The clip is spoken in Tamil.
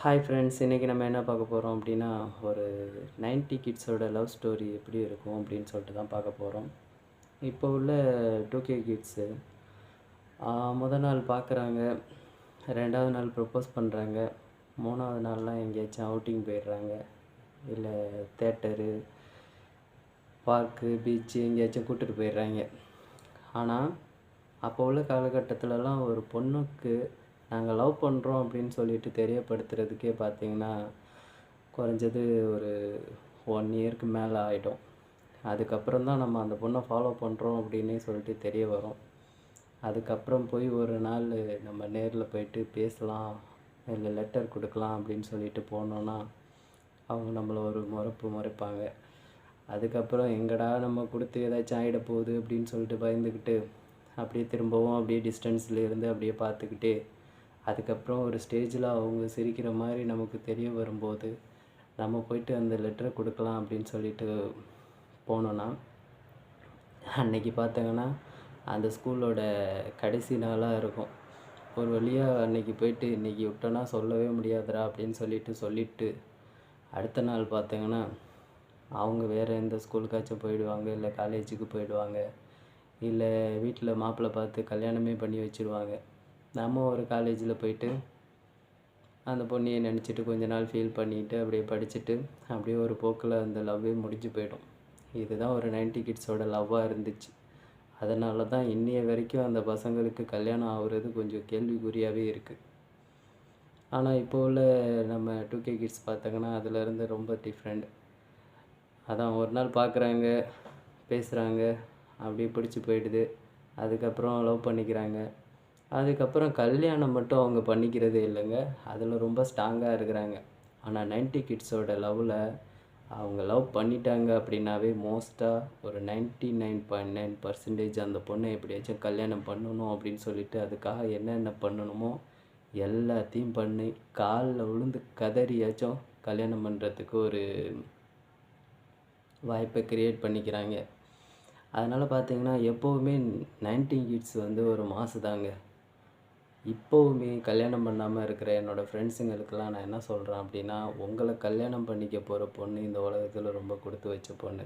ஹாய் ஃப்ரெண்ட்ஸ், இன்றைக்கி நம்ம என்ன பார்க்க போகிறோம் அப்படின்னா, ஒரு 90 கிட்ஸோட லவ் ஸ்டோரி எப்படி இருக்கும் அப்படின்னு சொல்லிட்டு தான் பார்க்க போகிறோம். இப்போ உள்ள 2K கிட்ஸு முதல் நாள் பார்க்குறாங்க, 2வது நாள் ப்ரப்போஸ் பண்ணுறாங்க, 3வது நாள்லாம் எங்கேயாச்சும் அவுட்டிங் போயிடுறாங்க, இல்லை தேட்டரு, பார்க்கு, பீச்சு எங்கேயாச்சும் கூட்டிகிட்டு போயிடுறாங்க. ஆனால் அப்போ உள்ள காலகட்டத்திலலாம் ஒரு பொண்ணுக்கு நாங்கள் லவ் பண்ணுறோம் அப்படின்னு சொல்லிட்டு தெரியப்படுத்துறதுக்கே பார்த்தீங்கன்னா குறைஞ்சது ஒரு 1 இயருக்கு மேலே ஆகிடும். அதுக்கப்புறம் தான் நம்ம அந்த பொண்ணை ஃபாலோ பண்ணுறோம் அப்படின்னே சொல்லிட்டு தெரிய வரும். அதுக்கப்புறம் போய் ஒரு நாள் நம்ம நேரில் போயிட்டு பேசலாம், இல்லை லெட்டர் கொடுக்கலாம் அப்படின்னு சொல்லிட்டு போனோன்னா அவங்க நம்மளை ஒரு முறைப்பாங்க. அதுக்கப்புறம் எங்கடா நம்ம கொடுத்து ஏதாச்சும் ஆகிட போகுது அப்படின்னு சொல்லிட்டு பயந்துக்கிட்டு அப்படியே திரும்பவும் அப்படியே டிஸ்டன்ஸில் இருந்து அப்படியே பார்த்துக்கிட்டே, அதுக்கப்புறம் ஒரு ஸ்டேஜில் அவங்க சிரிக்கிற மாதிரி நமக்கு தெரிய வரும்போது நம்ம போயிட்டு அந்த லெட்டரை கொடுக்கலாம் அப்படின்னு சொல்லிட்டு போனோன்னா, அன்னைக்கு பார்த்தீங்கன்னா அந்த ஸ்கூலோட கடைசி நாளாக இருக்கும். ஒரு வழியாக அன்னைக்கு போயிட்டு இன்றைக்கி விட்டோன்னா சொல்லவே முடியாதுடா அப்படின்னு சொல்லிட்டு அடுத்த நாள் பார்த்தீங்கன்னா அவங்க வேறு எந்த ஸ்கூலுக்காச்சும் போயிடுவாங்க, இல்லை காலேஜுக்கு போயிடுவாங்க, இல்லை வீட்டில் மாப்பிள்ளை பார்த்து கல்யாணமே பண்ணி வச்சுருவாங்க. நம்ம ஒரு காலேஜில் போயிட்டு அந்த பொண்ணையை நினச்சிட்டு கொஞ்ச நாள் ஃபீல் பண்ணிவிட்டு அப்படியே படிச்சுட்டு அப்படியே ஒரு போக்கில் அந்த லவ்வே முடிஞ்சு போயிடும். இதுதான் ஒரு 90 கிட்ஸோட லவ்வாக இருந்துச்சு. அதனால தான் இன்னைய வரைக்கும் அந்த பசங்களுக்கு கல்யாணம் ஆகுறது கொஞ்சம் கேள்விக்குறியாகவே இருக்குது. ஆனால் இப்போ உள்ள நம்ம 2K கிட்ஸ் பார்த்தாங்கன்னா அதிலேருந்து ரொம்ப டிஃப்ரெண்ட். அதான் ஒரு நாள் பார்க்குறாங்க, பேசுகிறாங்க, அப்படியே பிடிச்சி போயிடுது, அதுக்கப்புறம் லவ் பண்ணிக்கிறாங்க. அதுக்கப்புறம் கல்யாணம் மட்டும் அவங்க பண்ணிக்கிறதே இல்லைங்க. அதில் ரொம்ப ஸ்ட்ராங்காக இருக்கிறாங்க. ஆனால் 90 கிட்ஸோட லவ்வில் அவங்க லவ் பண்ணிட்டாங்க அப்படின்னாவே மோஸ்ட்டாக ஒரு 99.9% அந்த பொண்ணை எப்படியாச்சும் கல்யாணம் பண்ணணும் அப்படின்னு சொல்லிட்டு அதுக்காக என்னென்ன பண்ணணுமோ எல்லாத்தையும் பண்ணி காலில் விழுந்து கதறியாச்சும் கல்யாணம் பண்ணுறதுக்கு ஒரு வாய்ப்பை க்ரியேட் பண்ணிக்கிறாங்க. அதனால் பார்த்தீங்கன்னா எப்போவுமே 90 கிட்ஸ் வந்து ஒரு மாசு தாங்க. இப்போவுமே கல்யாணம் பண்ணாமல் இருக்கிற என்னோடய ஃப்ரெண்ட்ஸுங்களுக்கெல்லாம் நான் என்ன சொல்கிறேன் அப்படின்னா, உங்களை கல்யாணம் பண்ணிக்க போகிற பொண்ணு இந்த உலகத்தில் ரொம்ப கொடுத்து வச்ச பொண்ணு.